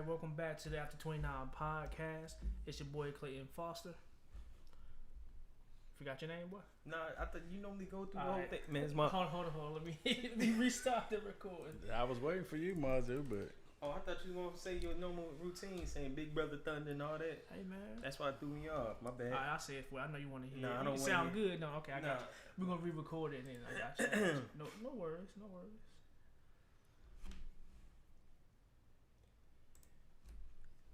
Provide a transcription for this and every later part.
welcome back to the After 29 podcast. It's your boy Clayton Foster. Forgot your name, boy? Nah, I thought you normally go through the All whole right. thing. Man, it's my... Hold on. Let me restart the recording. I was waiting for you, Mazu, but... Oh, I thought you were going to say your normal routine, saying Big Brother Thunder and all that. Hey, man. That's why it threw me off. My bad. All right, I'll say it for you. I know you want to hear Nah, it. I don't It want sound to hear. good. No, okay, I got you. We're going to re-record it and then I got you. No worries.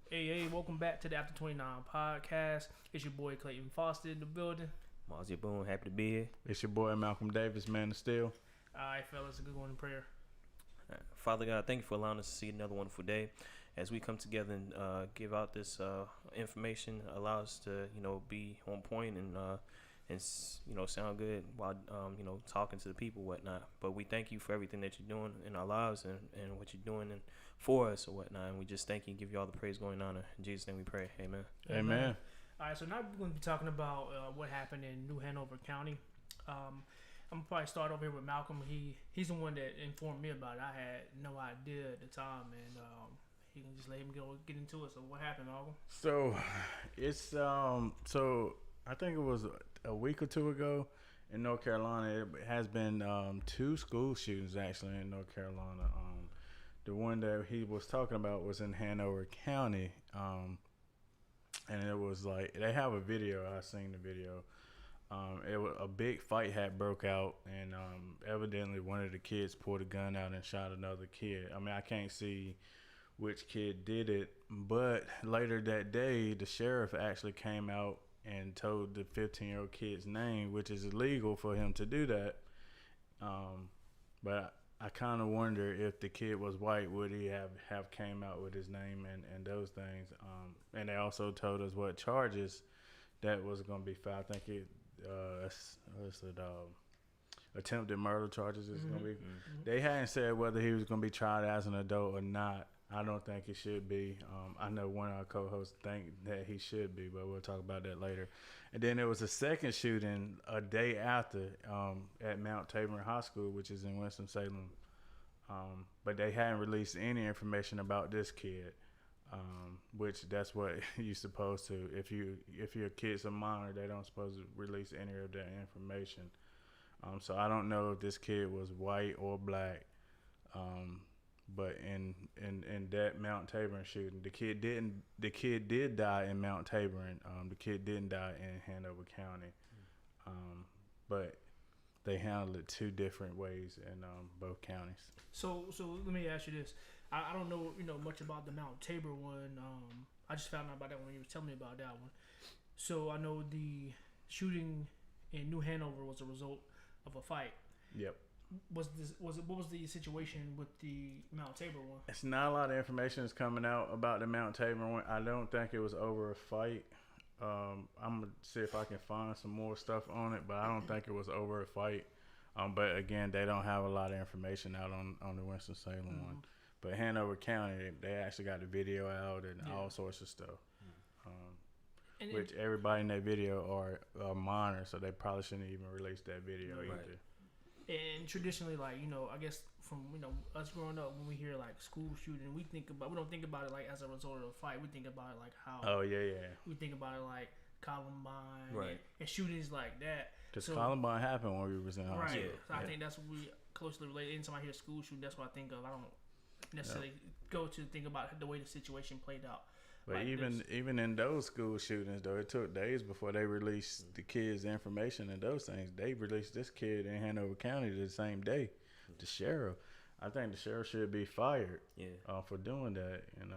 Hey, welcome back to the After 29 podcast. It's your boy Clayton Foster in the building. Mozzie Boone, happy to be here. It's your boy Malcolm Davis, man of steel. All right, fellas, a good one in prayer. Father God, thank you for allowing us to see another wonderful day. As we come together and give out this information, allow us to, be on point and sound good while, talking to the people, whatnot. But we thank you for everything that you're doing in our lives and what you're doing for us or whatnot. And we just thank you and give you all the praise, glory, and honor. In Jesus' name we pray. Amen. Amen. All right, so now we're going to be talking about what happened in New Hanover County. I'm gonna probably start over here with Malcolm. He's the one that informed me about it. I had no idea at the time, and he can just let him get into it. So what happened, Malcolm? So it's so I think it was a week or two ago in North Carolina. It has been 2 school shootings actually in North Carolina. The one that he was talking about was in Hanover County, and it was like they have a video. I seen the video. It was a big fight had broke out, and evidently one of the kids pulled a gun out and shot another kid. I mean, I can't see which kid did it, but later that day, the sheriff actually came out and told the 15-year-old kid's name, which is illegal for him to do that. But I kind of wonder if the kid was white, would he have came out with his name and those things. And they also told us what charges that was going to be filed. I think it attempted murder charges is going to be. Mm-hmm. They hadn't said whether he was going to be tried as an adult or not. I don't think it should be. I know one of our co-hosts think that he should be, but we'll talk about that later. And then there was a second shooting a day after at Mount Tabor High School, which is in Winston-Salem. But they hadn't released any information about this kid. Which that's what you're supposed to. If your kid's a minor, they don't supposed to release any of that information. So I don't know if this kid was white or black. But in that Mount Tabor shooting, the kid did die in Mount Tabor. The kid didn't die in Hanover County. But they handled it 2 different ways in both counties. So let me ask you this. I don't know much about the Mount Tabor one. I just found out about that one when you were telling me about that one. So I know the shooting in New Hanover was a result of a fight. Yep. What was the situation with the Mount Tabor one? It's not a lot of information that's coming out about the Mount Tabor one. I don't think it was over a fight. I'm gonna see if I can find some more stuff on it, but I don't think it was over a fight. But again, they don't have a lot of information out on the Winston-Salem one. But Hanover County, they actually got the video out and all sorts of stuff. Which everybody in that video are minors, so they probably shouldn't even release that video either. And traditionally, I guess from us growing up, when we hear like school shooting, we don't think about it like as a result of a fight. We think about it like how. Oh yeah. We think about it like Columbine, right, and shootings like that. Because Columbine happened when we was in high school. Right. So I think that's what we closely related. Anytime I hear school shooting, that's what I think of. I don't necessarily go to think about the way the situation played out. But like even in those school shootings, though, it took days before they released the kids' information and those things. They released this kid in Hanover County the same day. The sheriff. I think the sheriff should be fired for doing that. And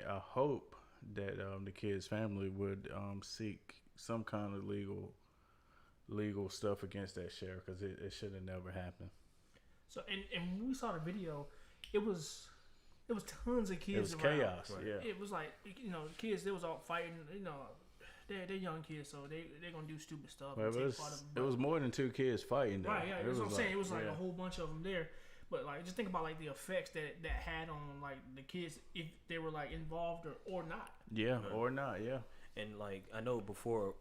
I hope that the kid's family would seek some kind of legal stuff against that sheriff, because it should have never happened. So and when we saw the video, it was tons of kids. It was around. chaos. Right. Yeah. It was like kids. They was all fighting. They're young kids, so they're gonna do stupid stuff. Well, it was more than 2 kids fighting. Though. Right. Yeah. That's what I'm saying. It was like a whole bunch of them there. But just think about the effects that had on the kids, if they were involved or not. Yeah, or not. Yeah. And I know before,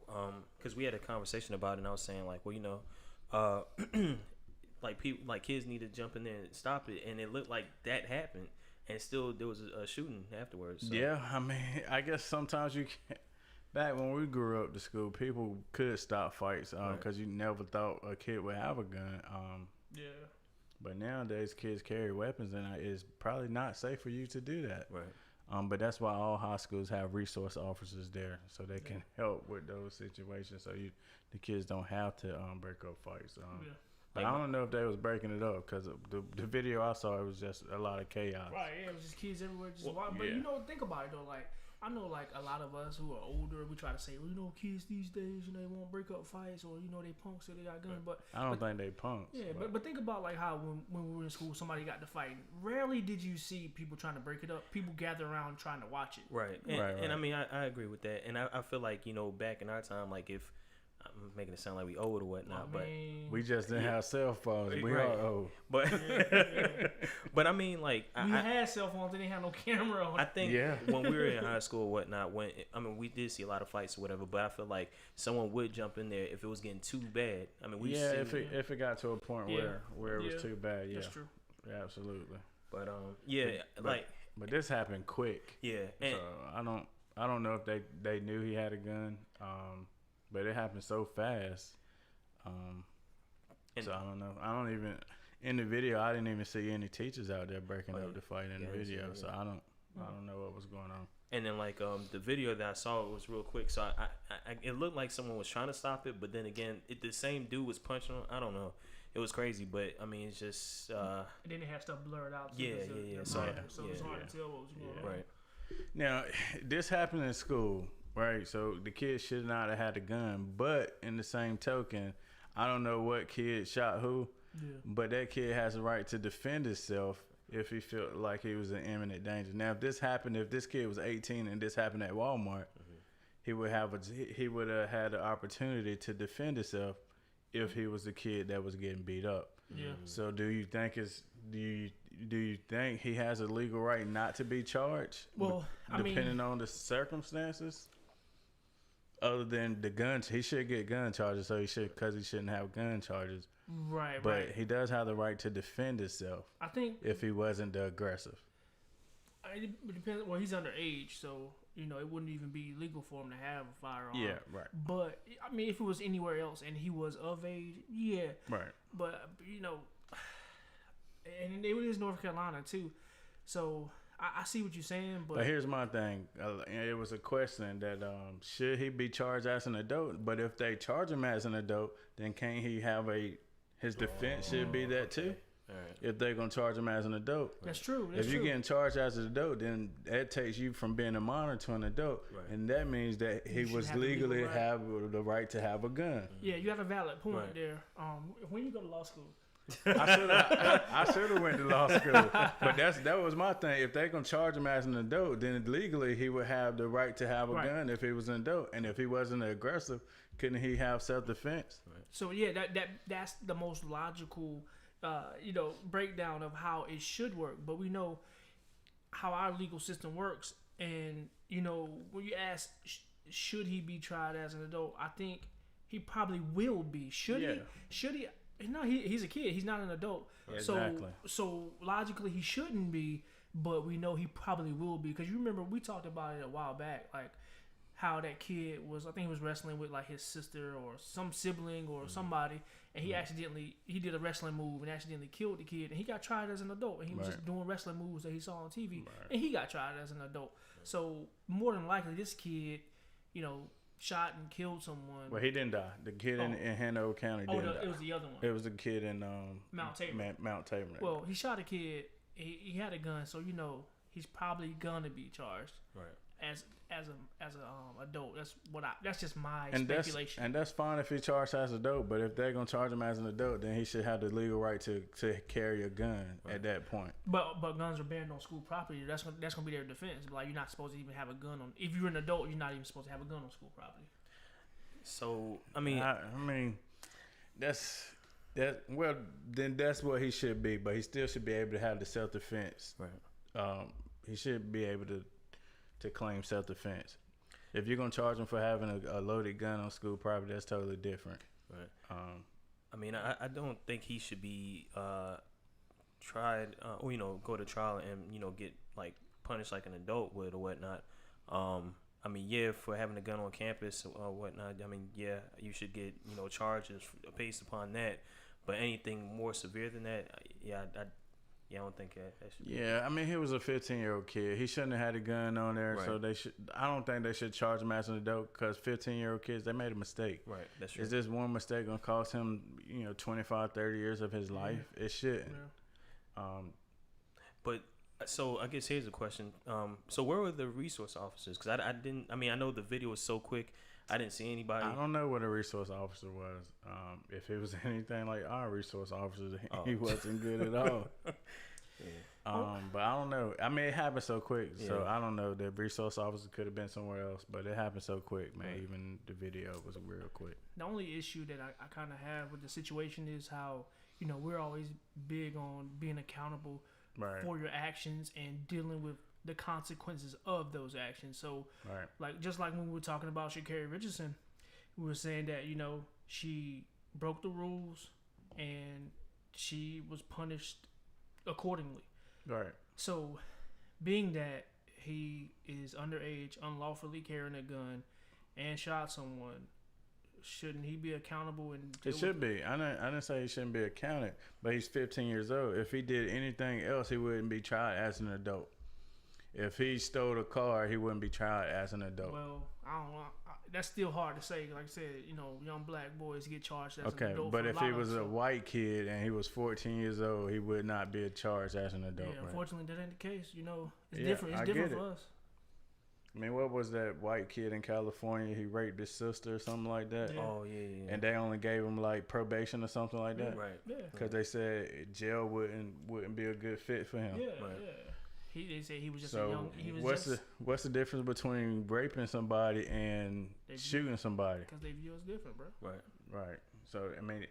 because we had a conversation about it, and I was saying people, kids need to jump in there and stop it, and it looked like that happened. and still there was a shooting afterwards. So. Yeah, I mean, I guess sometimes you can't. Back when we grew up to school, people could stop fights because you never thought a kid would have a gun. Yeah. But nowadays, kids carry weapons, and it's probably not safe for you to do that. Right. But that's why all high schools have resource officers there, so they can help with those situations, so the kids don't have to break up fights. But I don't know if they was breaking it up because the video I saw, it was just a lot of chaos. Right, yeah, it was just kids everywhere. But you know, think about it though. Like, I know, like, a lot of us who are older, we try to say, well, you know, kids these days, you know, they won't break up fights, or, you know, they punks, so they got guns. But I don't think they punks. Yeah, but think about, like, how when we were in school, somebody got to fighting. Rarely did you see people trying to break it up. People gather around trying to watch it. Right. And I mean, I agree with that. And I feel like, you know, back in our time, like, if I'm making it sound like we old or whatnot, but we just didn't have cell phones. We are old. But but I mean, like, we had cell phones, they didn't have no camera on. I think when we were in high school or whatnot, we did see a lot of fights or whatever, but I feel like someone would jump in there if it was getting too bad. I mean, if it got to a point where it was too bad, that's true. Yeah, absolutely. But but this happened quick. Yeah, so I don't know if they knew he had a gun. But it happened so fast. So I don't know. I don't even in the video. I didn't even see any teachers out there breaking up the fight in the video. So I don't know what was going on. And then like the video that I saw, it was real quick. So I it looked like someone was trying to stop it, but then again, the same dude was punching him. I don't know. It was crazy, but I mean, it's just. And then they had stuff blurred out. So it's hard to tell what was going on. Right. Now this happened in school. Right, so the kid should not have had a gun, but in the same token, I don't know what kid shot who, but that kid has a right to defend himself if he felt like he was in imminent danger. Now, if this kid was 18 and this happened at Walmart, he would have had the opportunity to defend himself if he was the kid that was getting beat up. Yeah. So do you think he has a legal right not to be charged? Well, depending on the circumstances. Other than the guns, he should get gun charges, because he shouldn't have gun charges. Right, but he does have the right to defend himself. I think if he wasn't the aggressive. It depends. Well, he's underage, so you know it wouldn't even be legal for him to have a firearm. Yeah, right. But I mean, if it was anywhere else and he was of age, right. But you know, and it is North Carolina too, so. I see what you're saying, but here's my thing. It was a question that should he be charged as an adult? But if they charge him as an adult, then can't he have his defense should be that too? All right. If they're gonna charge him as an adult, that's true. If you're getting charged as an adult, then that takes you from being a minor to an adult, and that means that he was legally have the right to have a gun. Yeah, you got a valid point there. When you go to law school. I should have went to law school, but that was my thing. If they're gonna charge him as an adult, then legally he would have the right to have a gun if he was an adult, and if he wasn't aggressive, couldn't he have self-defense? Right. So yeah, that's the most logical, breakdown of how it should work. But we know how our legal system works, and when you ask, should he be tried as an adult? I think he probably will be. Should he? No, he's a kid. He's not an adult. Exactly. So logically, he shouldn't be, but we know he probably will be. Because you remember, we talked about it a while back, like how that kid was, I think he was wrestling with like his sister or some sibling or somebody, and he did a wrestling move and accidentally killed the kid, and he got tried as an adult, and he was just doing wrestling moves that he saw on TV, and he got tried as an adult. So more than likely, this kid, shot and killed someone. Well, he didn't die. The kid in Hanover County didn't die. It was the other one. It was the kid in Mount Tabor. Mount Tabor. Well, he shot a kid. He had a gun, so he's probably gonna be charged. Right. As a adult. That's just my speculation. And that's fine if he's charged as an adult. But if they're gonna charge him as an adult, then he should have the legal right to carry a gun at that point. But guns are banned on school property. That's gonna be their defense. Like, you're not supposed to even have a gun on. If you're an adult, you're not even supposed to have a gun on school property. So I mean, well, then that's what he should be. But he still should be able to have the self defense. Right. He should be able to claim self-defense. If you're gonna charge him for having a loaded gun on school property, that's totally different. Right. I mean, I don't think he should be tried, or go to trial and get like punished like an adult would or whatnot. I mean, yeah, for having a gun on campus or whatnot. I mean, yeah, you should get charges based upon that. But anything more severe than that, I don't think that should. Yeah, I mean, he was a 15-year-old kid. He shouldn't have had a gun on there. Right. So I don't think they should charge him as an adult because 15-year-old kids, they made a mistake. Right, that's true. Is this one mistake gonna cost him 25, 30 years of his life? It shouldn't. Yeah. But so I guess here's a question. So where were the resource officers? Because I didn't. I mean, I know the video was so quick. I didn't see anybody. I don't know what a resource officer was. If it was anything like our resource officers, he wasn't good at all. Yeah. But I don't know. I mean, it happened so quick, so I don't know. The resource officer could have been somewhere else, but it happened so quick, man. Right. Even the video was real quick. The only issue that I kind of have with the situation is how we're always big on being accountable for your actions and dealing with the consequences of those actions. So, like just like when we were talking about Sha'Carri Richardson, we were saying that she broke the rules and she was punished accordingly. Right. So, being that he is underage, unlawfully carrying a gun, and shot someone, shouldn't he be accountable? And it should be. I didn't say he shouldn't be accounted, but he's 15 years old. If he did anything else, he wouldn't be tried as an adult. If he stole a car, he wouldn't be tried as an adult. Well, I don't know. That's still hard to say. Like I said, young black boys get charged as an adult. Okay, but if he was a white kid and he was 14 years old, he would not be charged as an adult. Yeah, unfortunately, that ain't the case. It's different. It's different for us. I mean, what was that white kid in California? He raped his sister or something like that. Yeah. Oh, yeah. And they only gave him like probation or something like that. Right. Yeah. Because they said jail wouldn't be a good fit for him. Yeah. Right. Yeah. They said he was just so a young. He was what's the difference between raping somebody and shooting somebody? Because they view us different, bro. Right. So I mean,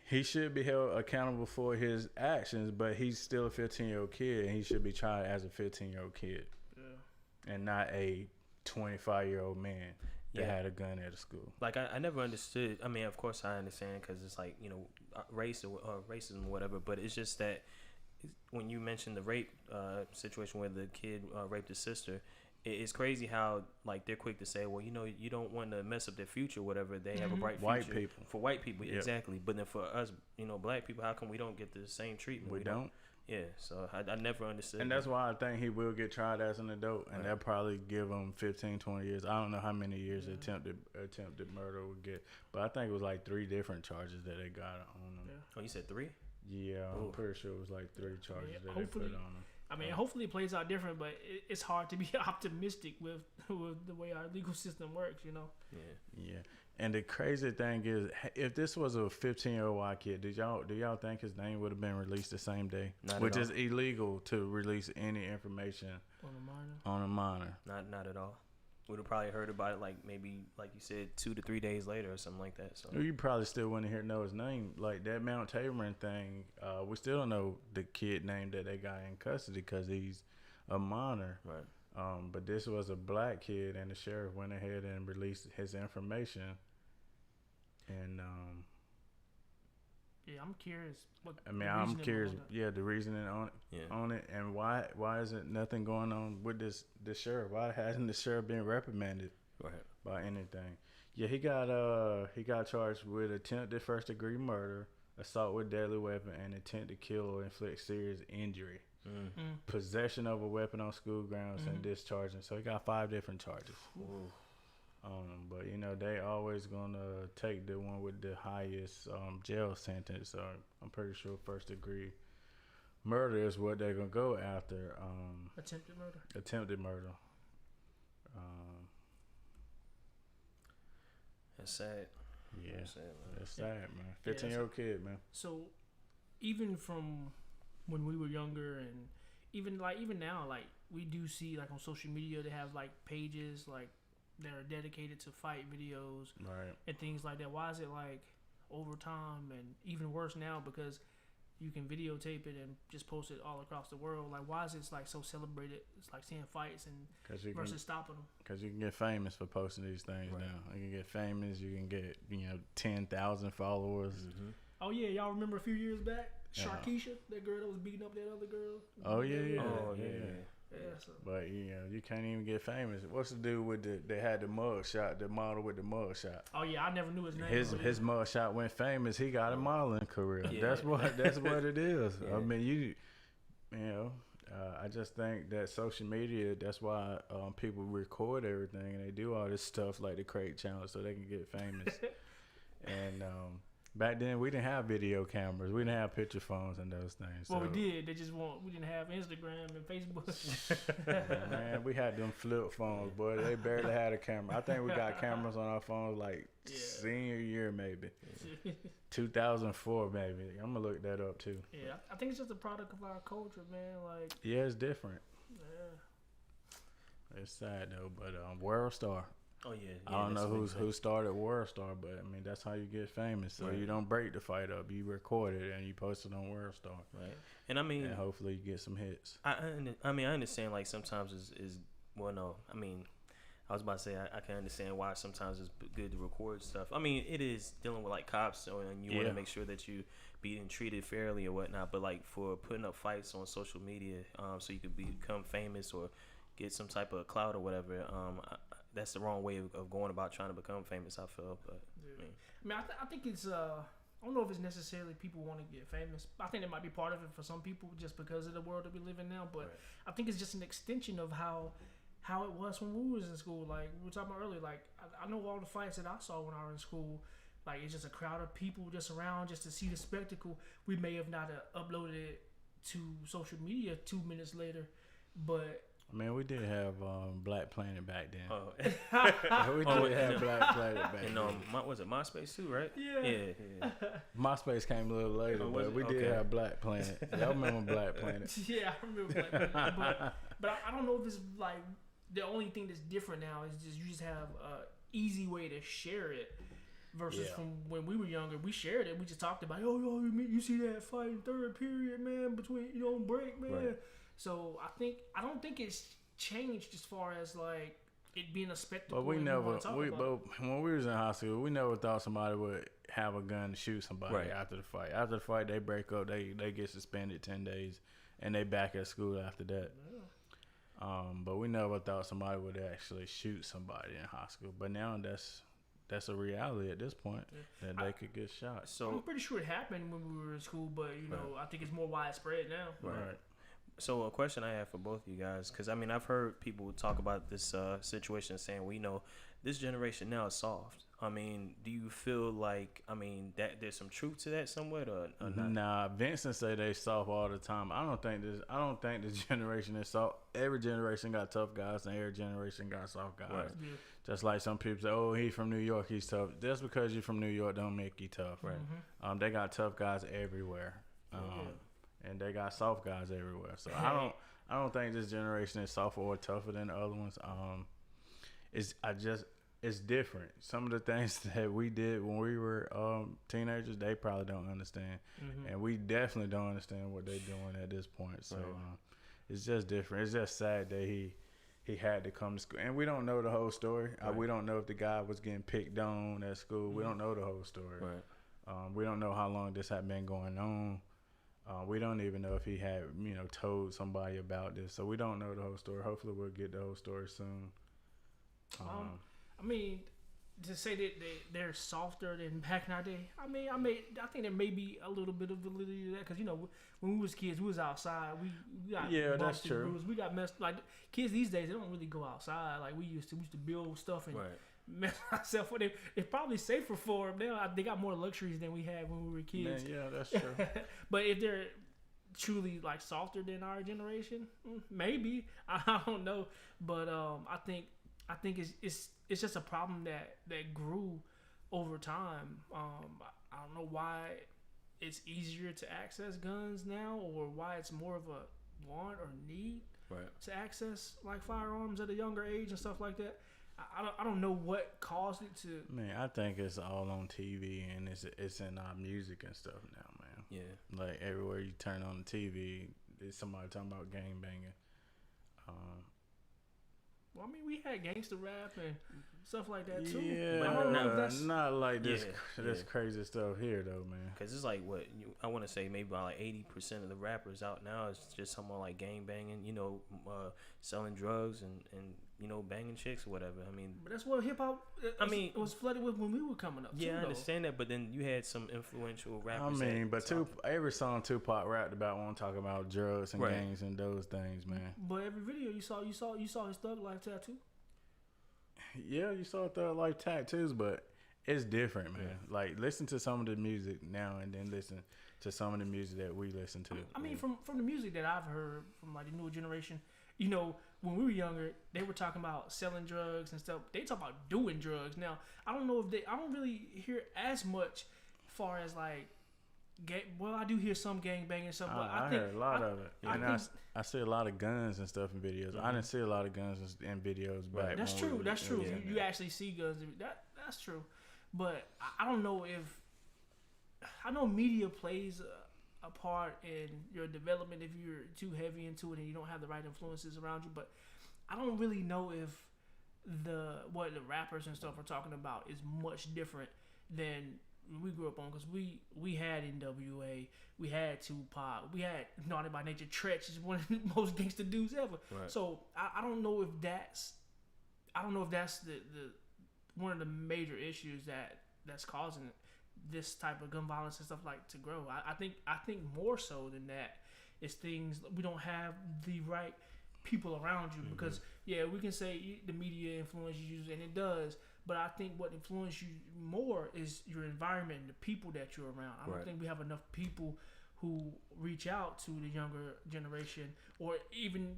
he should be held accountable for his actions, but he's still a 15-year-old kid, and he should be tried as a 15-year-old kid, and not a 25-year-old man that had a gun at a school. Like I never understood. I mean, of course I understand because it's like race or racism or whatever, but it's just that. When you mentioned the rape situation where the kid raped his sister, it's crazy how like they're quick to say, well, you don't want to mess up their future, whatever. They have a bright future. White people. For white people, exactly. But then for us, black people, how come we don't get the same treatment? We don't. Yeah, so I never understood. And that's why I think he will get tried as an adult, and they'll probably give him 15, 20 years. I don't know how many years attempted murder would get, but I think it was like 3 different charges that they got on him. Yeah. Oh, you said 3? Yeah, I'm pretty sure it was like 3 charges that they put on him. I mean, hopefully it plays out different, but it's hard to be optimistic with the way our legal system works, Yeah. And the crazy thing is, if this was a 15-year-old white kid, do y'all think his name would have been released the same day? Which is illegal to release any information on a minor. Not at all. Would have probably heard about it like maybe like you said 2 to 3 days later or something like that. So you probably still wouldn't know his name. Like that Mount Taborin thing, we still don't know the kid name that they got in custody because he's a minor. Right. But this was a black kid, and the sheriff went ahead and released his information. And I'm curious. I'm curious. Yeah, the reasoning on it, and why isn't nothing going on with this sheriff? Why hasn't the sheriff been reprimanded by anything? Yeah, he got charged with attempted first degree murder, assault with deadly weapon, and intent to kill or inflict serious injury, possession of a weapon on school grounds, and discharging. So he got 5 different charges. Ooh. But they always gonna take the one with the highest jail sentence. So I'm pretty sure first degree murder is what they're gonna go after. Attempted murder. That's sad. Yeah, that's sad, man. 15-year-old kid, man. So even from when we were younger, and even now, like we do see like on social media they have like pages like that are dedicated to fight videos and things like that. Why is it like over time and even worse now because you can videotape it and just post it all across the world? Like why is it like so celebrated? It's like seeing fights and versus stopping them. Because you can get famous for posting these things now. You can get famous. You can get 10,000 followers. Oh yeah, y'all remember a few years back Sharkeisha, that girl that was beating up that other girl. Oh yeah. Oh yeah. Yeah, so. But you can't even get famous. What's the dude with they had the mug shot, the model with the mug shot? Oh yeah, I never knew his name. His mug shot went famous. He got a modeling career. Yeah. That's what it is. Yeah. I mean, I just think that social media. That's why people record everything and they do all this stuff like the Crate Challenge so they can get famous. And back then we didn't have video cameras. We didn't have picture phones and those things. Well, we did. We didn't have Instagram and Facebook. Man, we had them flip phones, boy. They barely had a camera. I think we got cameras on our phones like senior year, maybe. 2004, maybe. I'm gonna look that up too. Yeah, I think it's just a product of our culture, man. Like, yeah, it's different. Yeah. It's sad though, but World Star. Oh yeah. I don't know who started World Star, but I mean that's how you get famous. So you don't break the fight up. You record it and you post it on World Star. Right. And I mean, and hopefully you get some hits. I understand like sometimes is well no. I mean, I was about to say I can understand why sometimes it's good to record stuff. I mean, it is dealing with like cops and you want to make sure that you being treated fairly or whatnot. But like for putting up fights on social media, so you could become famous or get some type of clout or whatever. That's the wrong way of going about trying to become famous, I feel. But I think it's I don't know if it's necessarily people want to get famous. I think it might be part of it for some people just because of the world that we live in now. But I think it's just an extension of how it was when we was in school. Like we were talking about earlier, like I know all the fights that I saw when I was in school. Like it's just a crowd of people just around just to see the spectacle. We may have not uploaded it to social media 2 minutes later, but Man, we did have Black Planet back then. oh, We did have Black Planet back and then. was it MySpace too, right? Yeah. MySpace came a little later, but we did have Black Planet. Y'all remember Black Planet? Yeah, I remember Black Planet. But I don't know if it's like the only thing that's different now is just you just have a easy way to share it. Versus from when we were younger, we shared it. We just talked about, you see that fight in third period, man, between break, man. Right. So I don't think it's changed as far as like it being a spectacle. But when we was in high school, we never thought somebody would have a gun to shoot somebody after the fight. After the fight, they break up, they get suspended 10 days, and they back at school after that. Yeah. But we never thought somebody would actually shoot somebody in high school. But now that's a reality at this point that they could get shot. So I'm pretty sure it happened when we were in school, but I think it's more widespread now. Right. So a question I have for both of you guys, because I mean I've heard people talk about this situation saying this generation now is soft. I mean, do you feel like that there's some truth to that somewhat or not? Nah, Vincent say they soft all the time. I don't think this generation is soft. Every generation got tough guys and every generation got soft guys. Right. Yeah. Just like some people say, oh, he's from New York, he's tough. Just because you're from New York don't make you tough. Right. Mm-hmm. They got tough guys everywhere. And they got soft guys everywhere. So I don't think this generation is softer or tougher than the other ones. It's different. Some of the things that we did when we were teenagers, they probably don't understand, and we definitely don't understand what they're doing at this point. So it's just different. It's just sad that he had to come to school, and we don't know the whole story. We don't know if the guy was getting picked on at school. We don't know the whole story. Right. We don't know how long this had been going on. We don't even know if he had, told somebody about this. So we don't know the whole story. Hopefully we'll get the whole story soon. I mean, to say that they're softer than back in our day, I think there may be a little bit of validity to that. Because, when we was kids, we was outside. We got that's true. Bruised. We got messed. Like, kids these days, they don't really go outside like we used to. We used to build stuff and mess ourselves. It's probably safer for them now. They got more luxuries than we had when we were kids. Man, yeah, that's true. But if they're truly like softer than our generation, maybe. I don't know. But I think it's just a problem that grew over time. I don't know why it's easier to access guns now, or why it's more of a want or need to access like firearms at a younger age and stuff like that. I don't know what caused it to. Man, I think it's all on TV and it's in our music and stuff now, man. Yeah. Like everywhere you turn on the TV, there's somebody talking about gang banging. Well, we had gangster rap and stuff like that too. Yeah, I don't know if that's not like this. Yeah, This crazy stuff here though, man. Cause it's like I want to say maybe about like 80% of the rappers out now is just someone like gang banging, selling drugs and banging chicks or whatever. I mean, but that's what hip hop. It was flooded with when we were coming up. Yeah, too, I understand that, but then you had some influential I rappers. mean, but every song Tupac rapped about when talking about drugs and gangs and those things, man. But every video you saw his thug life tattoo. Yeah, you saw Thug Life tattoos, but it's different, man. Yeah. Like, listen to some of the music now and then listen to some of the music that we listen to. I mean, from the music that I've heard from like the newer generation, when we were younger, they were talking about selling drugs and stuff. They talk about doing drugs. Now, I don't really hear as much far as like, I do hear some gang banging stuff, but I think heard a lot of it. I see a lot of guns and stuff in videos. Mm-hmm. I didn't see a lot of guns in videos back. That's true. That's true. You actually see guns. That's true. But I don't know I know media plays a part in your development if you're too heavy into it and you don't have the right influences around you. But I don't really know if what the rappers and stuff are talking about is much different than we grew up on, because we had NWA, we had Tupac, we had Naughty by Nature. Tretch is one of the most gangster dudes ever. Right. So I don't know if that's the one of the major issues that's causing this type of gun violence and stuff like to grow. I think more so than that, it's things we don't have the right people around you. Mm-hmm. Because we can say the media influences you, and it does. But I think what influences you more is your environment and the people that you're around. I don't think we have enough people who reach out to the younger generation, or even,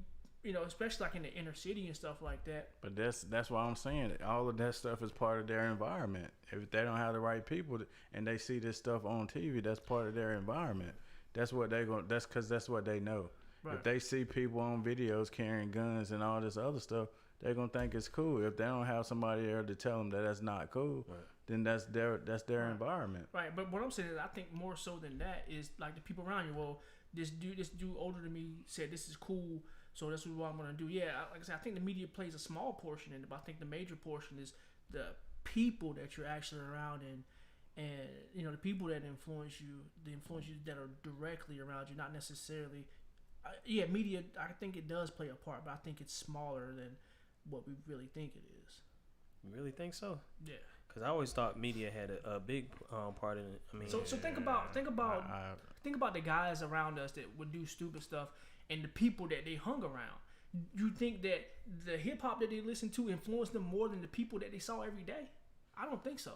especially like in the inner city and stuff like that. But that's why I'm saying it. All of that stuff is part of their environment. If they don't have the right people and they see this stuff on TV, that's part of their environment. That's what that's because that's what they know. Right. If they see people on videos carrying guns and all this other stuff, they're gonna think it's cool. If they don't have somebody there to tell them that that's not cool, then that's their environment. Right. But what I'm saying is, I think more so than that is like the people around you. Well, this dude older than me said this is cool, so that's what I'm gonna do. Yeah, like I said, I think the media plays a small portion in it, but I think the major portion is the people that you're actually around and the people that influence you, the influences that are directly around you, not necessarily. Media. I think it does play a part, but I think it's smaller than what we really think it is. You really think so? Yeah. Because I always thought media had a big part in it. I mean, so think about the guys around us that would do stupid stuff and the people that they hung around. You think that the hip hop that they listened to influenced them more than the people that they saw every day? I don't think so.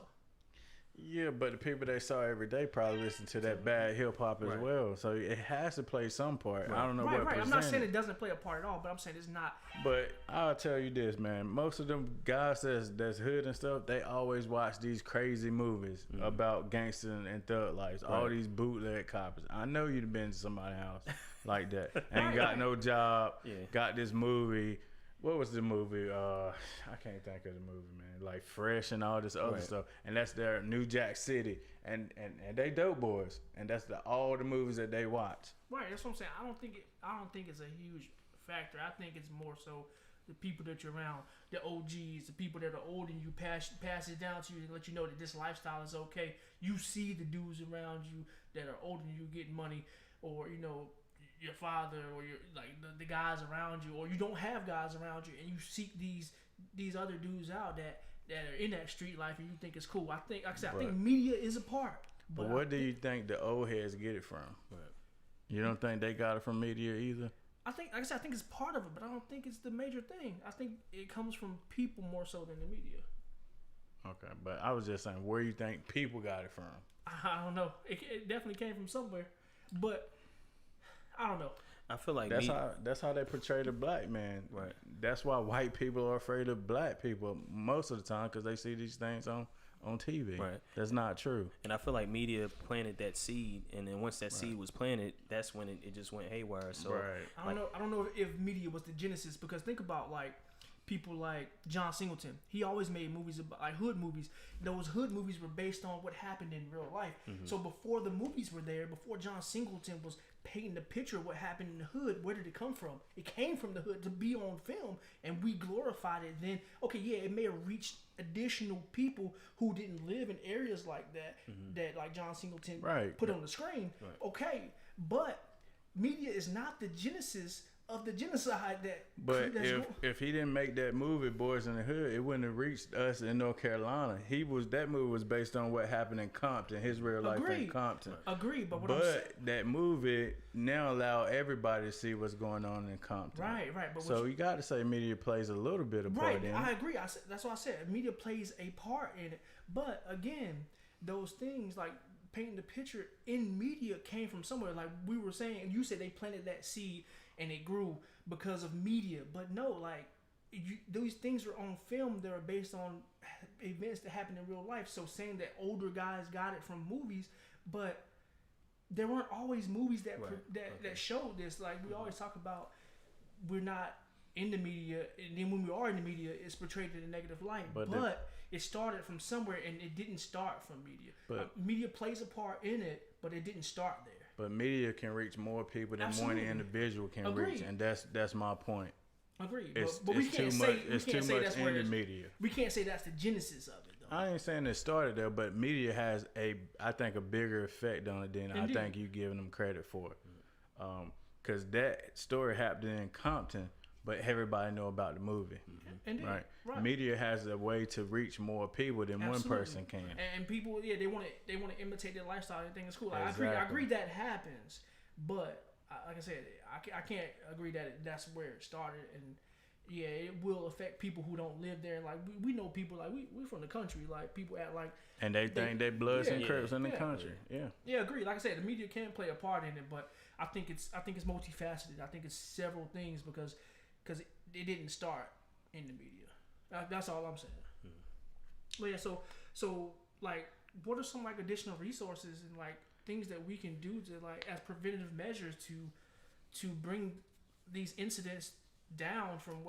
Yeah, but the people they saw every day probably listen to that bad hip hop as well. So it has to play some part. Right. I don't know what percentage. I'm not saying it doesn't play a part at all, but I'm saying it's not. But I'll tell you this, man. Most of them guys that's hood and stuff, they always watch these crazy movies about gangster and thug lives. Right. All these bootleg coppers. I know you've been to somebody's house like that. Ain't got no job. Yeah. Got this movie. What was the movie? I can't think of the movie, man. Like Fresh and all this other stuff, and that's their New Jack City, and they dope boys, and that's all the movies that they watch. Right, that's what I'm saying. I don't think it's a huge factor. I think it's more so the people that you're around, the OGs, the people that are older than you, pass it down to you and let you know that this lifestyle is okay. You see the dudes around you that are older than you getting money, or your father, or your the guys around you, or you don't have guys around you, and you seek these other dudes out that are in that street life, and you think it's cool. I think media is a part. But what do you think the old heads get it from? Right. You don't think they got it from media either? I think it's part of it, but I don't think it's the major thing. I think it comes from people more so than the media. Okay, but I was just saying, where you think people got it from? I don't know. It definitely came from somewhere, but I don't know. I feel like that's how they portray the black man. Right. That's why white people are afraid of black people most of the time, because they see these things on TV. Right. That's not true. And I feel like media planted that seed, and then once that seed was planted, that's when it just went haywire. So I don't know if media was the genesis, because think about like people like John Singleton. He always made movies about like hood movies. Those hood movies were based on what happened in real life. Mm-hmm. So before the movies were there, before John Singleton was painting the picture of what happened in the hood. Where did it come from? It came from the hood to be on film, and we glorified it. Then, okay, yeah, it may have reached additional people who didn't live in areas like that, that like John Singleton put on the screen. Right. Okay, but media is not the genesis of the genocide that. But if he didn't make that movie, Boys in the Hood, it wouldn't have reached us in North Carolina. That movie was based on what happened in Compton, his real life in Compton. Agreed, but that movie now allow everybody to see what's going on in Compton. Right. But so you got to say media plays a little bit of part in it. I agree. That's why I said media plays a part in it. But again, those things like painting the picture in media came from somewhere. Like we were saying, you said they planted that seed and it grew because of media. But no, like these things are on film that are based on events that happen in real life. So saying that older guys got it from movies, but there weren't always movies that showed this. Like we always talk about, we're not in the media, and then when we are in the media, it's portrayed in a negative light. But it started from somewhere, and it didn't start from media. But media plays a part in it, but it didn't start there. But media can reach more people than one individual can reach, and that's my point. Agreed. But we can't say that's where the media. We can't say that's the genesis of it, though. I ain't saying it started there, but media has I think a bigger effect on it than Indeed. I think you giving them credit for it. Because that story happened in Compton, but everybody know about the movie. Indeed. Right. Media has a way to reach more people than one person can. And people, they want to imitate their lifestyle. They think it's cool. Like, I agree that happens, but like I said, I can't agree that that's where it started. And yeah, it will affect people who don't live there. Like we know people, like we from the country. Like people act like, and they think they Bloods and Crips in the country. Yeah, agree. Like I said, the media can play a part in it, but I think it's multifaceted. I think it's several things because it didn't start in the media. That's all I'm saying. But yeah, so like, what are some like additional resources and like things that we can do to like as preventative measures to bring these incidents down from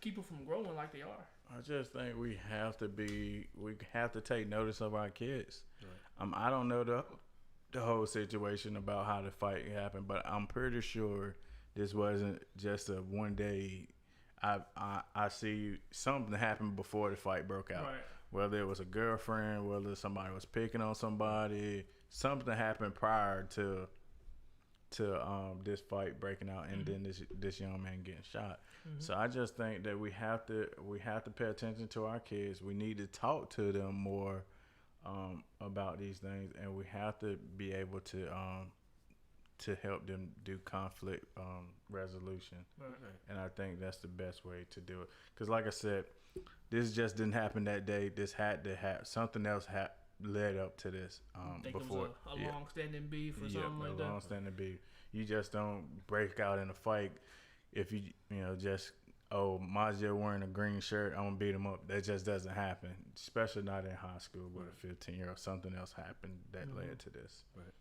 keep them from growing like they are? I just think we have to take notice of our kids. Right. I don't know the whole situation about how the fight happened, but I'm pretty sure this wasn't just a one day. I see something happened before the fight broke out. Right. Whether it was a girlfriend, whether somebody was picking on somebody, something happened prior to this fight breaking out, and then this young man getting shot. So I just think that we have to pay attention to our kids. We need to talk to them more about these things, and we have to be able to help them do conflict resolution. Right. And I think that's the best way to do it. Because like I said, this just didn't happen that day. This had to happen. Something else led up to this before. It was a long-standing beef or something like that. Long-standing beef. You just don't break out in a fight if you just, Mazia wearing a green shirt, I'm going to beat him up. That just doesn't happen, especially not in high school with a 15-year-old. Something else happened that led to this. Right.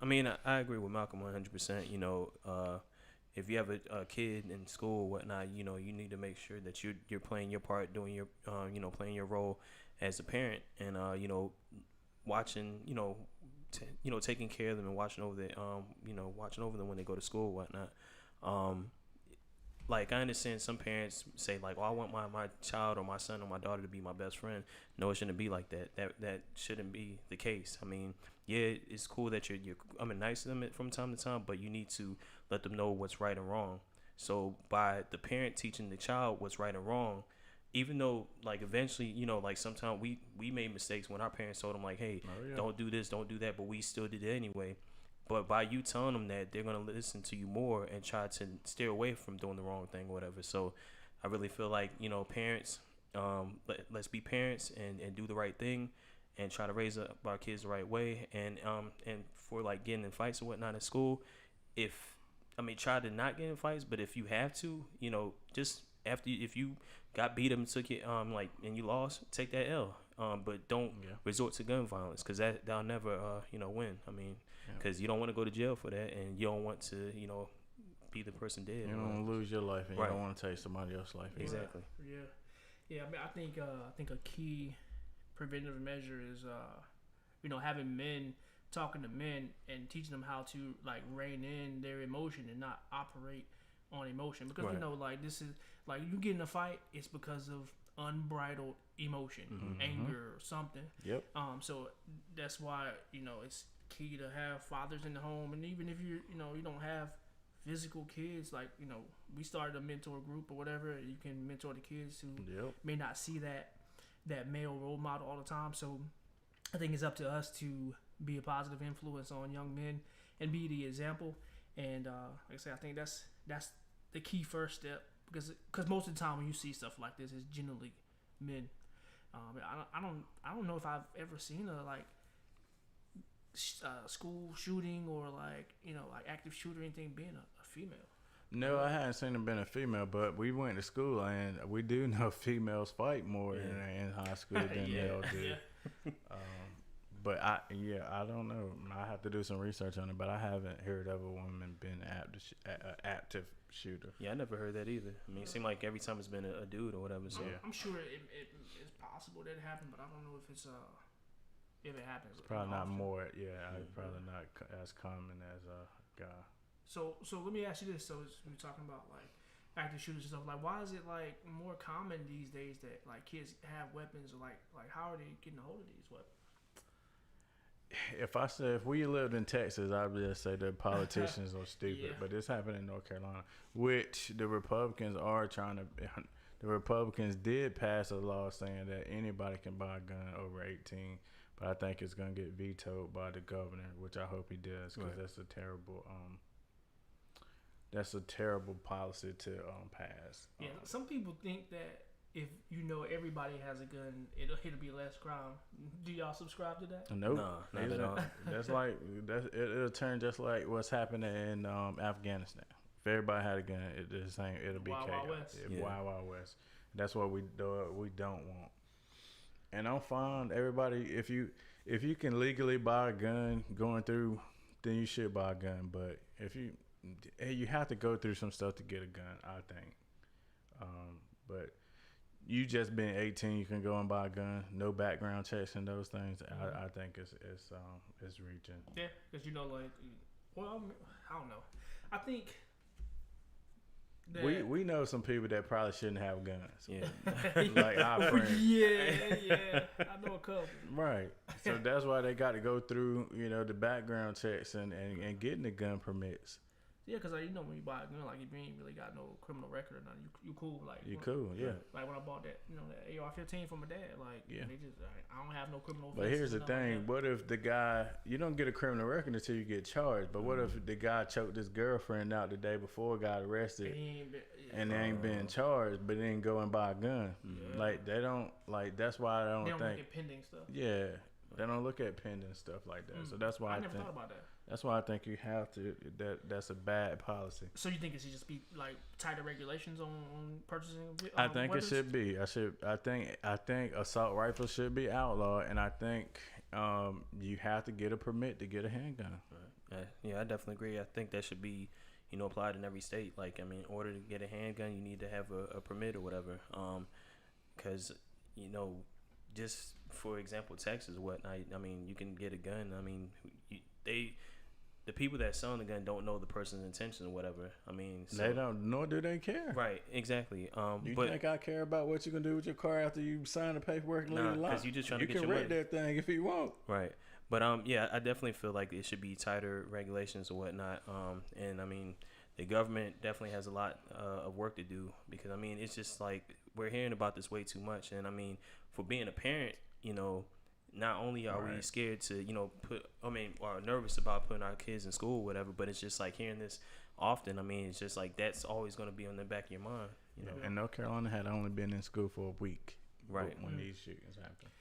I mean, I agree with Malcolm 100%. If you have a kid in school or whatnot, you need to make sure that you're playing your part, doing your, playing your role as a parent, and watching, taking care of them and watching over them when they go to school and whatnot. Like, I understand some parents say, like, I want my child or my son or my daughter to be my best friend. No, it shouldn't be like that. That shouldn't be the case. I mean, yeah, it's cool that you're nice to them from time to time, but you need to let them know what's right and wrong. So by the parent teaching the child what's right and wrong, even though, like, eventually, like, sometimes we made mistakes when our parents told them, like, hey, don't do this, don't do that, but we still did it anyway. But by you telling them that, they're going to listen to you more and try to steer away from doing the wrong thing or whatever. So I really feel like, parents, let's be parents and do the right thing and try to raise up our kids the right way. And for, like, getting in fights or whatnot at school, try to not get in fights. But if you have to, just if you got beat up and took it, and you lost, take that L. But don't resort to gun violence, because that'll never, win. I mean, because you don't want to go to jail for that, and you don't want to, be the person dead. You don't want to lose your life, and you don't want to take somebody else's life. Exactly. Yeah. I think a key preventative measure is, having men talking to men and teaching them how to like rein in their emotion and not operate on emotion, because Right. you know, like, this is like, you get in a fight, it's because of unbridled emotion, anger or something. Yep. So that's why, you know, it's key to have fathers in the home, and even if you don't have physical kids, like, you know, we started a mentor group or whatever, you can mentor the kids who Yep. may not see that male role model all the time. So I think it's up to us to be a positive influence on young men and be the example. And like I said, I think that's the key first step, because most of the time when you see stuff like this, it's generally men. I don't know if I've ever seen a like school shooting or like, you know, like active shooter or anything being a female. No, I hadn't seen them been a female, but we went to school and we do know females fight more in high school than males do. But I don't know. I have to do some research on it, but I haven't heard of a woman being an active shooter. Yeah, I never heard that either. I mean, it seemed like every time it's been a dude or whatever. So I'm sure it's possible that it happened, but I don't know if it's if it happens. It's probably not more. Yeah, probably not as common as a guy. So let me ask you this. So we're talking about like active shooters and stuff. Like, why is it like more common these days that like kids have weapons, or like how are they getting a hold of these weapons? If we lived in Texas, I'd just say the politicians are stupid. But this happened in North Carolina, which the Republicans are trying to. The Republicans did pass a law saying that anybody can buy a gun over 18, but I think it's gonna get vetoed by the governor, which I hope he does, because that's a terrible. That's a terrible policy to pass. Yeah, some people think that if you know everybody has a gun, it'll be less crime. Do y'all subscribe to that? Nope. No, not at all. That's like it'll turn just like what's happening in Afghanistan. If everybody had a gun, it'll be Wild, chaos. Wild West. Wild, Wild West. That's what we don't want. And I'm fine. Everybody, if you can legally buy a gun going through, then you should buy a gun. But if you have to go through some stuff to get a gun, I think. But you just being 18, you can go and buy a gun, no background checks and those things. I think it's reaching. Yeah, because you know, like, well, I don't know. I think that we know some people that probably shouldn't have guns. Yeah. Like our friends. Yeah. I know a couple. Right. So that's why they got to go through, the background checks and getting the gun permits. Yeah, because like, when you buy a gun, like, if you ain't really got no criminal record or nothing, you cool. Like, cool, yeah. Like when I bought that, that AR-15 from my dad, like, they just, I don't have no criminal offenses. But here's the thing: like, what if the guy, you don't get a criminal record until you get charged? But what if the guy choked his girlfriend out the day before, got arrested, and they ain't been charged, but didn't go and buy a gun? Yeah. Like they don't like. That's why I don't they don't think look at pending stuff. Yeah, they don't look at pending stuff like that. So that's why I never thought about that. That's why I think you have to. That's a bad policy. So you think it should just be like tighter regulations on purchasing? I think weapons? it should be. I think assault rifles should be outlawed, and I think you have to get a permit to get a handgun. Right. Yeah, I definitely agree. I think that should be, applied in every state. Like, I mean, in order to get a handgun, you need to have a permit or whatever. Because just for example, Texas, whatnot. I mean, you can get a gun. I mean, the people that selling the gun don't know the person's intention or whatever. I mean, so, they don't, nor do they care. Right, exactly. You think I care about what you can do with your car after you sign the paperwork and leave it locked? Because you just trying to get your money. You money. can wreck that thing if you want. Right, but yeah, I definitely feel like it should be tighter regulations or whatnot. And I mean, the government definitely has a lot of work to do, because I mean, it's just like we're hearing about this way too much. And I mean, for being a parent, not only are we scared to, or nervous about putting our kids in school or whatever, but it's just like hearing this often. I mean, it's just like that's always going to be on the back of your mind, And North Carolina had only been in school for a week, right, when these shootings happened.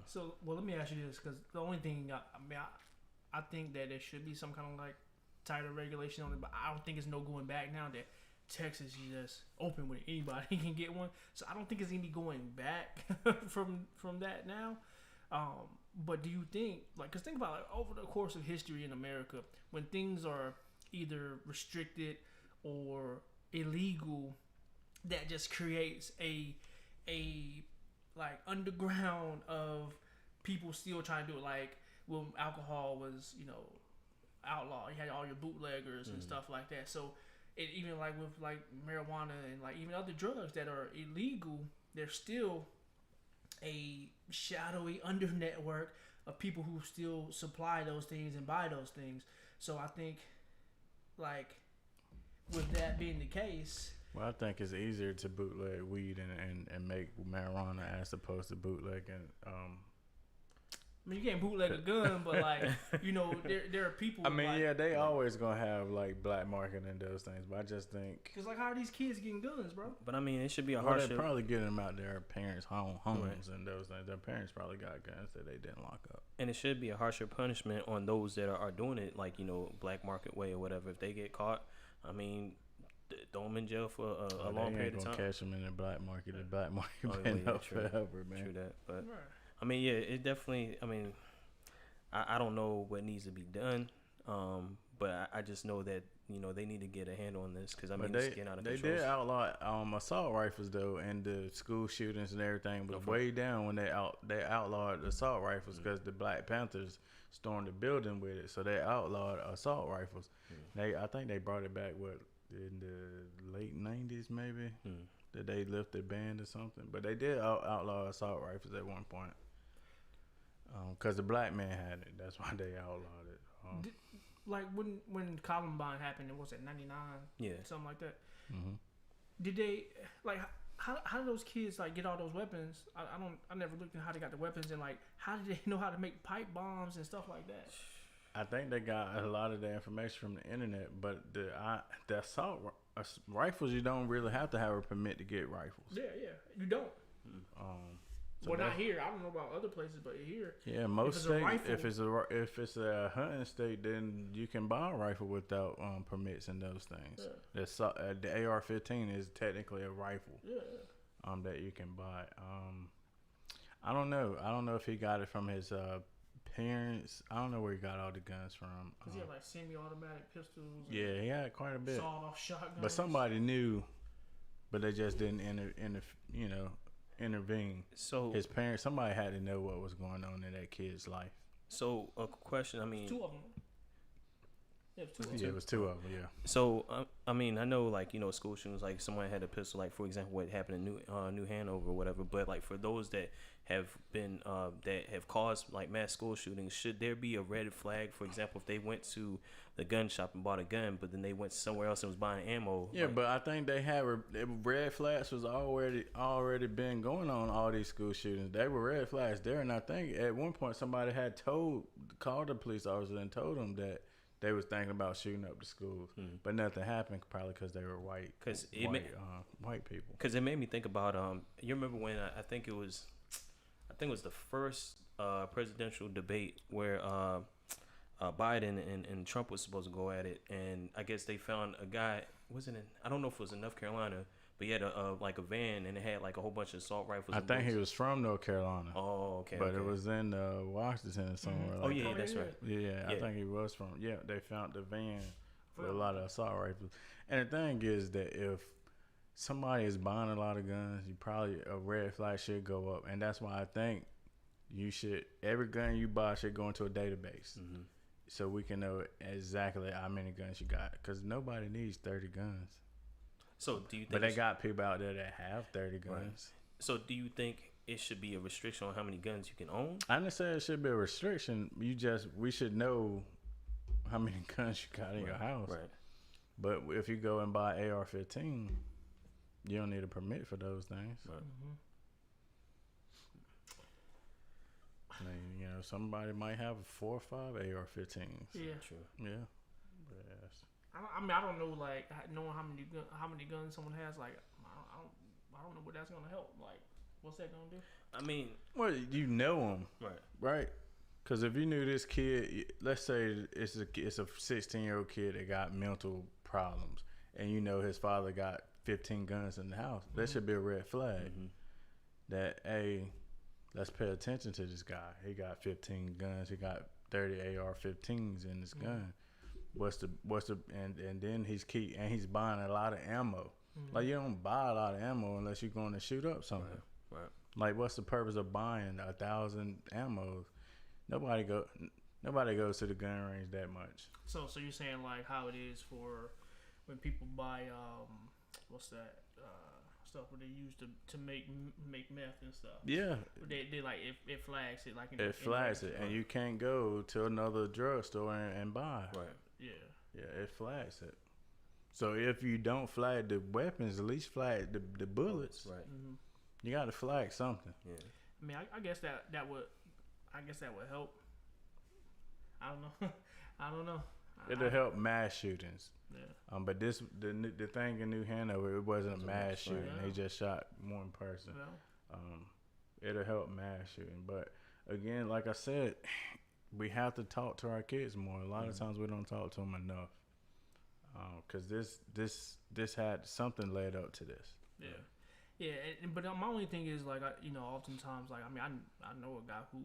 So well, let me ask you this, because the only thing I think that there should be some kind of like tighter regulation on it, but I don't think it's no going back now that Texas is just open with anybody can get one. So I don't think it's any going back from that now. But do you think, like, because think about, like, over the course of history in America, when things are either restricted or illegal, that just creates a like underground of people still trying to do it. Like when alcohol was, outlawed. You had all your bootleggers and stuff like that. So it even like with like marijuana and like even other drugs that are illegal, there's still a shadowy under network of people who still supply those things and buy those things. So I think, like, with that being the case, well, I think it's easier to bootleg weed and make marijuana as opposed to bootlegging. I mean, you can't bootleg a gun, but like, there are people. I mean, like, they always gonna have like black market and those things, but I just think because like, how are these kids getting guns, bro? But I mean, it should be a well, hardship. they're probably getting them out their parents' homes and those things. Their parents probably got guns that they didn't lock up. And it should be a harsher punishment on those that are doing it, like, black market way or whatever. If they get caught, I mean, throw them in jail for a long period of time. Catch them in the black market. The black market been up forever, man. True that, but Right. I mean, yeah, it definitely. I mean, I don't know what needs to be done, but I just know that they need to get a handle on this because I mean, it's getting out of control. They did outlaw assault rifles though, and the school shootings and everything was way down when they outlawed assault rifles because the Black Panthers stormed the building with it, so they outlawed assault rifles. I think they brought it back in the late 90s maybe. That they lifted ban or something, but they did outlaw assault rifles at one point. Because the black man had it, that's why they outlawed it. Like when Columbine happened, it was at 99, something like that. Mm-hmm. Did they like how did those kids like get all those weapons? I never looked at how they got the weapons and like how did they know how to make pipe bombs and stuff like that? I think they got a lot of the information from the internet, but the assault rifles, you don't really have to have a permit to get rifles. Yeah, you don't. So well, not here. I don't know about other places, but here. Yeah, most states. If it's a hunting state, then you can buy a rifle without permits and those things. Yeah. The AR-15 is technically a rifle. Yeah. That you can buy. I don't know. I don't know if he got it from his parents. I don't know where he got all the guns from. Cause he had like semi-automatic pistols. Yeah, he had quite a bit. Sawed-off shotguns. But somebody knew, but they just didn't intervene. So his parents, somebody had to know what was going on in that kid's life. So a question, I mean, two of them. Yeah, it was two of them. Yeah. So I mean, I know like school shootings, like someone had a pistol, like for example, what happened in New Hanover or whatever. But like for those that have been that have caused like mass school shootings, should there be a red flag? For example, if they went to the gun shop and bought a gun, but then they went somewhere else and was buying ammo. Yeah, but I think they had red flags was already been going on all these school shootings. They were red flags there, and I think at one point somebody had called the police officer and told them that they was thinking about shooting up the schools, but nothing happened probably because they were white people. Because it made me think about you remember when I think it was the first presidential debate where Biden and Trump was supposed to go at it, and I guess they found a guy. I don't know if it was in North Carolina, but he had a van and it had like a whole bunch of assault rifles. I think he was from North Carolina. Oh, okay. But it was in Washington somewhere. Oh yeah, that's right. Yeah, I think he was from. Yeah, they found the van with a lot of assault rifles. And the thing is that if somebody is buying a lot of guns, a red flag should go up, and that's why I think every gun you buy should go into a database. So we can know exactly how many guns you got, because nobody needs 30 guns. So do you think? But they got people out there that have 30 guns. Right. So do you think it should be a restriction on how many guns you can own? I didn't say it should be a restriction. We should know how many guns you got in your house. Right. But if you go and buy AR-15, you don't need a permit for those things. Right. I mean, somebody might have 4 or 5 AR-15s. Yeah, true. Yeah. Yes. I mean, I don't know, like knowing how many guns someone has. Like, I don't know what that's gonna help. Like, what's that gonna do? I mean, well, you know them, right? Because if you knew this kid, let's say it's a 16-year-old kid that got mental problems, and his father got 15 guns in the house, that should be a red flag. That let's pay attention to this guy. He got 15 guns. He got 30 AR-15s in his gun. And then he's buying a lot of ammo. Like, you don't buy a lot of ammo unless you're going to shoot up something. Right. Like, what's the purpose of buying 1,000 ammos? Nobody goes to the gun range that much. So you're saying like how it is for when people buy what's that stuff where they use to make meth and stuff. Yeah. They like it flags it like it flags it, and you can't go to another drugstore and buy. Right. Yeah, it flags it. So if you don't flag the weapons, at least flag the bullets. Right. Mm-hmm. You got to flag something. Yeah. I mean, I guess that would help. I don't know. It'll help mass shootings. Yeah. But the thing in New Hanover, it wasn't a mass shooting. Yeah. They just shot one person. Yeah. It'll help mass shooting. But again, like I said, we have to talk to our kids more. A lot of times we don't talk to them enough. Because this had something led up to this. Yeah. Yeah, but my only thing is like oftentimes like I know a guy who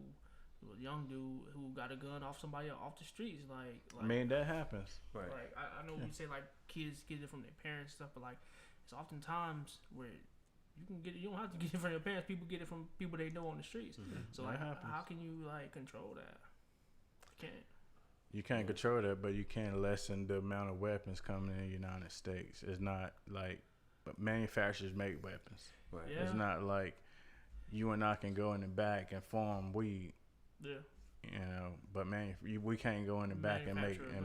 was a young dude who got a gun off somebody off the streets like I mean that happens. Right. Like I know we say like kids get it from their parents and stuff, but like it's oftentimes where you can get it. You don't have to get it from your parents. People get it from people they know on the streets. Mm-hmm. So like how can you like control that? You can't control that, but you can lessen the amount of weapons coming in the United States. It's not like. But manufacturers make weapons. Right. Yeah. It's not like you and I can go in the back and farm weed. Yeah. But we can't go in the back and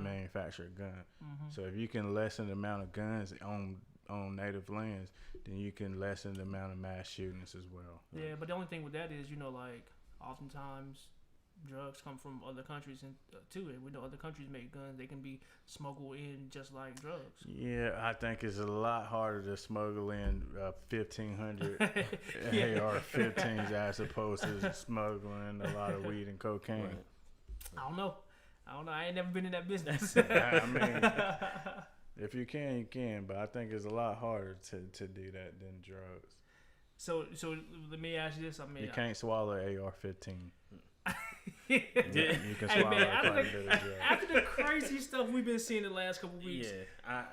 manufacture a gun. Mm-hmm. So if you can lessen the amount of guns on native lands, then you can lessen the amount of mass shootings as well. Yeah, but the only thing with that is, like oftentimes drugs come from other countries and too, and we know other countries make guns. They can be smuggled in just like drugs. Yeah, I think it's a lot harder to smuggle in 1,500 AR-15s as opposed to smuggling a lot of weed and cocaine. Right. I don't know. I ain't never been in that business. I mean, if you can, you can. But I think it's a lot harder to do that than drugs. So let me ask you this. I mean, you can't swallow AR-15. You can swallow after the crazy stuff we've been seeing the last couple of weeks, I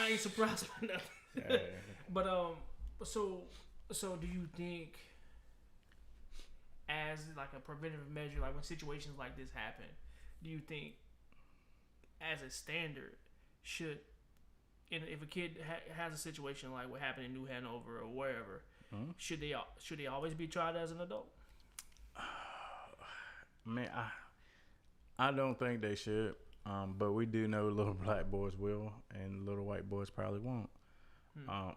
ain't surprised by nothing. Yeah. But so do you think, as like a preventative measure, like when situations like this happen, do you think, as a standard, if a kid has a situation like what happened in New Hanover or wherever, should they always be tried as an adult? Man, I don't think they should. But we do know little black boys will, and little white boys probably won't.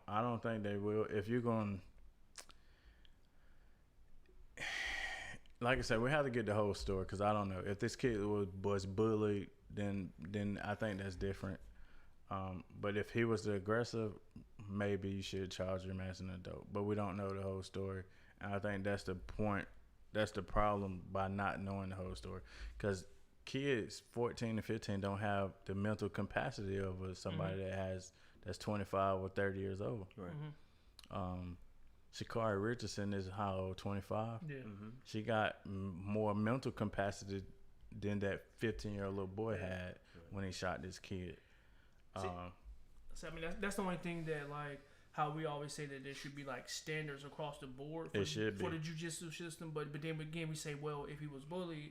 I don't think they will. If you're going, like I said, we have to get the whole story because I don't know if this kid was bullied. Then I think that's different. But if he was the aggressive, maybe you should charge him as an adult. But we don't know the whole story, and I think that's the point. That's the problem by not knowing the whole story, because kids 14 and 15 don't have the mental capacity of somebody that's 25 or 30 years old. Right. Sha'Carri Richardson is how old? 25. Yeah. She got more mental capacity than that 15-year-old little boy had when he shot this kid. So I mean that's the only thing that like. How we always say that there should be like standards across the board for the judicial system, but then again we say, well, if he was bullied,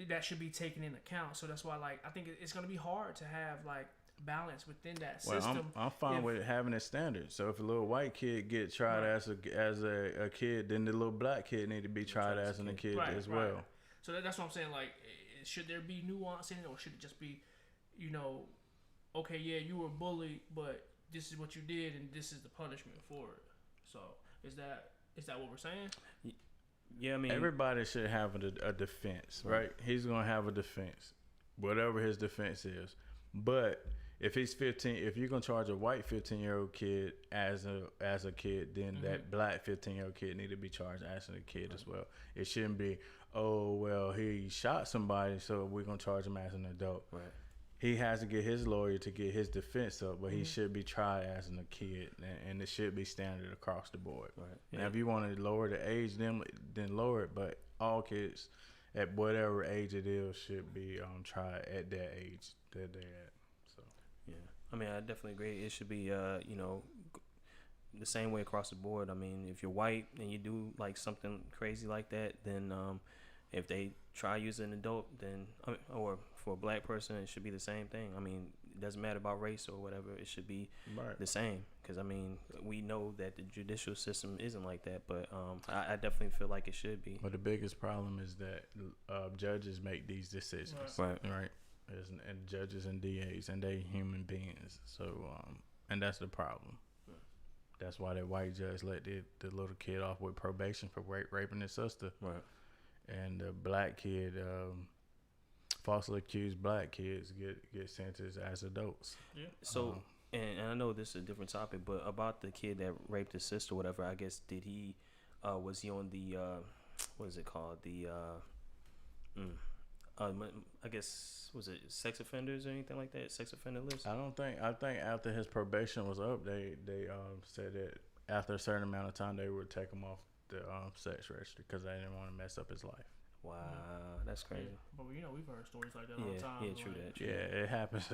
that should be taken into account. So that's why like I think it's gonna be hard to have like balance within that system. I'm fine with having a standard. So if a little white kid get tried as a kid, then the little black kid need to be tried as a kid as well. Right. So that's what I'm saying. Like, should there be nuance in it, or should it just be, okay, yeah, you were bullied, but this is what you did, and this is the punishment for it. So is that what we're saying? Yeah, I mean everybody should have a defense, right? He's gonna have a defense, whatever his defense is. But if he's 15, if you're gonna charge a white 15-year-old kid as a kid, then that black 15-year-old kid need to be charged as a kid as well. It shouldn't be, oh well, he shot somebody, so we're gonna charge him as an adult. Right. He has to get his lawyer to get his defense up, but he should be tried as a kid, and it should be standard across the board. Right. Yeah. Now, if you want to lower the age, then lower it. But all kids, at whatever age it is, should be tried at that age that they're at. So, yeah, I mean, I definitely agree. It should be, the same way across the board. I mean, if you're white and you do like something crazy like that, then if they try using an adult, then or for a black person, it should be the same thing. I mean, it doesn't matter about race or whatever. It should be the same. Because I mean, we know that the judicial system isn't like that, but I definitely feel like it should be. But the biggest problem is that judges make these decisions, right? And judges and DAs, and they human beings. So, and that's the problem. That's why that white judge let the little kid off with probation for raping his sister. Right. And the black kid, falsely accused black kids get sentenced as adults. Yeah. So, and I know this is a different topic, but about the kid that raped his sister or whatever, I guess, did he, was he on the, what is it called? The, I guess, was it sex offenders or anything like that? Sex offender list? I think after his probation was up, they said that after a certain amount of time, they would take him off the sex registry because they didn't want to mess up his life. Wow, that's crazy. Yeah. But we've heard stories like that all the time. Yeah, true like, that. Yeah, it happens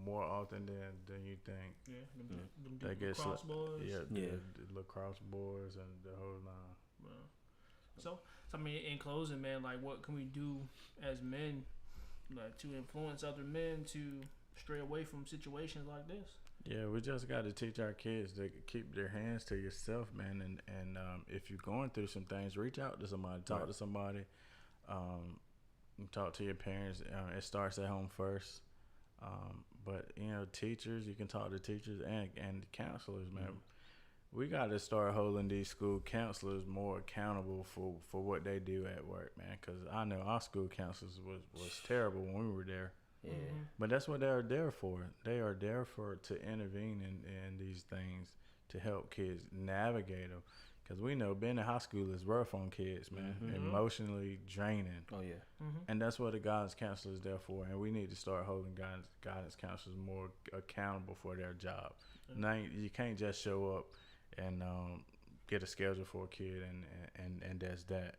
more often than you think. Yeah, them They get lacrosse boys. the lacrosse boys and the whole nine. Yeah. So I mean, in closing, man, like, what can we do as men, like, to influence other men to stray away from situations like this? Yeah, we just got to teach our kids to keep their hands to yourself, man. And if you're going through some things, reach out to somebody, talk to somebody, talk to your parents. It starts at home first. But, teachers, you can talk to teachers and counselors, man. Mm-hmm. We got to start holding these school counselors more accountable for what they do at work, man. Because I know our school counselors was terrible when we were there. Yeah. But that's what they're there for. They are there to intervene in these things to help kids navigate them. Because we know being in high school is rough on kids, man. Emotionally draining. Oh, yeah. And that's what the guidance counselor is there for. And we need to start holding guidance counselors more accountable for their job. Now, you can't just show up and get a schedule for a kid and that's that.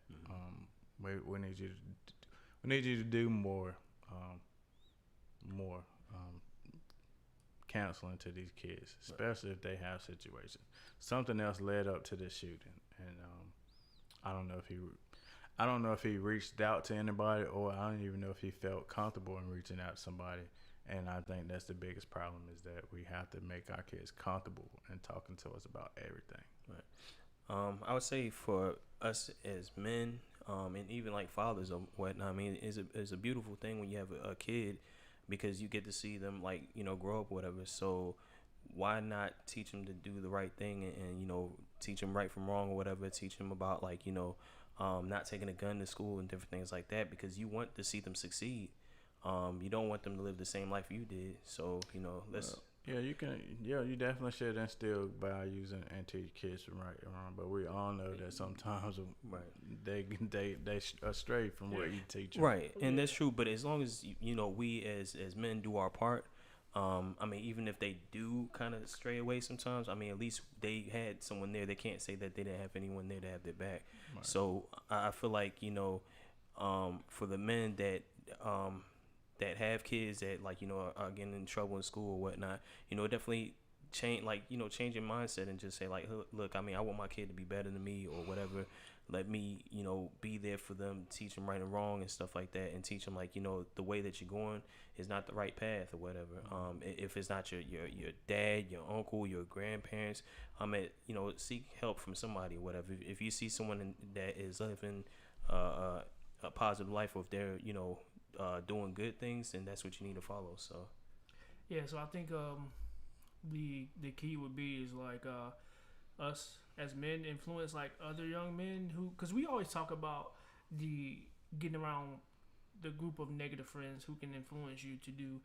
We need you to do more counseling to these kids, especially if they have situations. Something else led up to this shooting, and I don't know if he reached out to anybody, or I don't even know if he felt comfortable in reaching out to somebody. And I think that's the biggest problem, is that we have to make our kids comfortable in talking to us about everything. Right. I would say for us as men, and even like fathers or whatnot, I mean, it's a beautiful thing when you have a kid, because you get to see them, like, grow up or whatever. So why not teach them to do the right thing and teach them right from wrong or whatever. Teach them about, like, not taking a gun to school and different things like that, because you want to see them succeed. You don't want them to live the same life you did. So, let's... you definitely should instill values and teach kids from right and wrong. But we all know that sometimes they astray from what you teach them. Right, and that's true. But as long as we as men do our part, I mean, even if they do kind of stray away sometimes, I mean, at least they had someone there. They can't say that they didn't have anyone there to have their back. Right. So I feel like for the men that have kids that, like, are getting in trouble in school or whatnot, definitely change your mindset and just say, like, look, I mean, I want my kid to be better than me or whatever. Let me, be there for them, teach them right and wrong and stuff like that, and teach them, like, the way that you're going is not the right path or whatever. If it's not your dad, your uncle, your grandparents, seek help from somebody or whatever. If you see someone that is living a positive life, or if they're, doing good things, and that's what you need to follow. So so I think the key would be is, like, us as men influence, like, other young men because we always talk about the getting around the group of negative friends who can influence you to do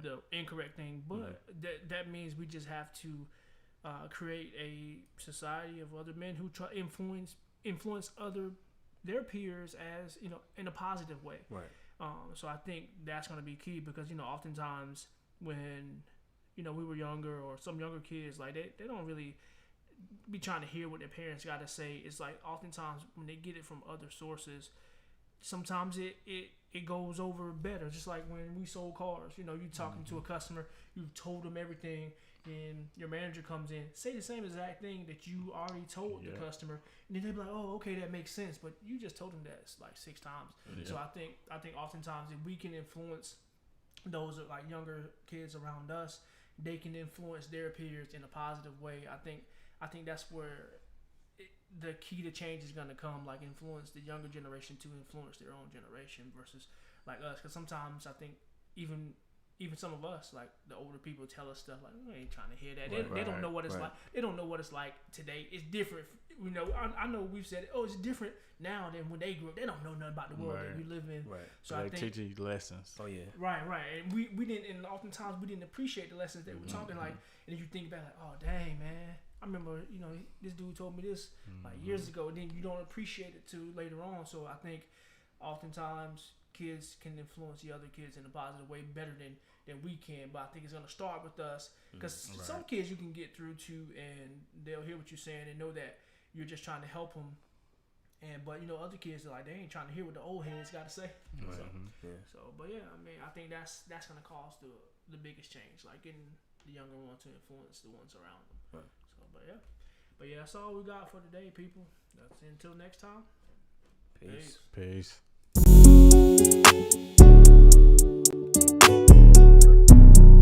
the incorrect thing, but that means we just have to create a society of other men who try influence their peers as in a positive way. Right. So I think that's going to be key, because, oftentimes when, we were younger, or some younger kids, like, they don't really be trying to hear what their parents got to say. It's like, oftentimes when they get it from other sources, sometimes it goes over better. Just like when we sold cars, you talking to a customer, you've told them everything, and your manager comes in, say the same exact thing that you already told the customer, and then they be like, "Oh, okay, that makes sense," but you just told them that like 6 times. Yeah. So I think oftentimes if we can influence those like younger kids around us, they can influence their peers in a positive way. I think that's where the key to change is gonna come. Like influence the younger generation to influence their own generation versus like us, because sometimes I think even some of us, like the older people, tell us stuff like, "We ain't trying to hear that." They don't know what it's like. They don't know what it's like today. It's different. You know, I know we've said, "Oh, it's different now than when they grew up." They don't know nothing about the world that we live in. Right. So I think teach you lessons. Oh yeah. Right. And we didn't, and oftentimes we didn't appreciate the lessons they were talking. Like, and if you think back, like, "Oh, dang, man, I remember, you know, this dude told me this like years ago." And then you don't appreciate it too later on. So I think oftentimes kids can influence the other kids in a positive way better than we can, but I think it's gonna start with us, because some kids you can get through to, and they'll hear what you're saying and know that you're just trying to help them. And but you know, other kids are like, they ain't trying to hear what the old heads got to say. But yeah, I mean, I think that's gonna cause the biggest change, like getting the younger ones to influence the ones around them. Right. So, but yeah, that's all we got for today, people. That's until next time. Peace. Peace.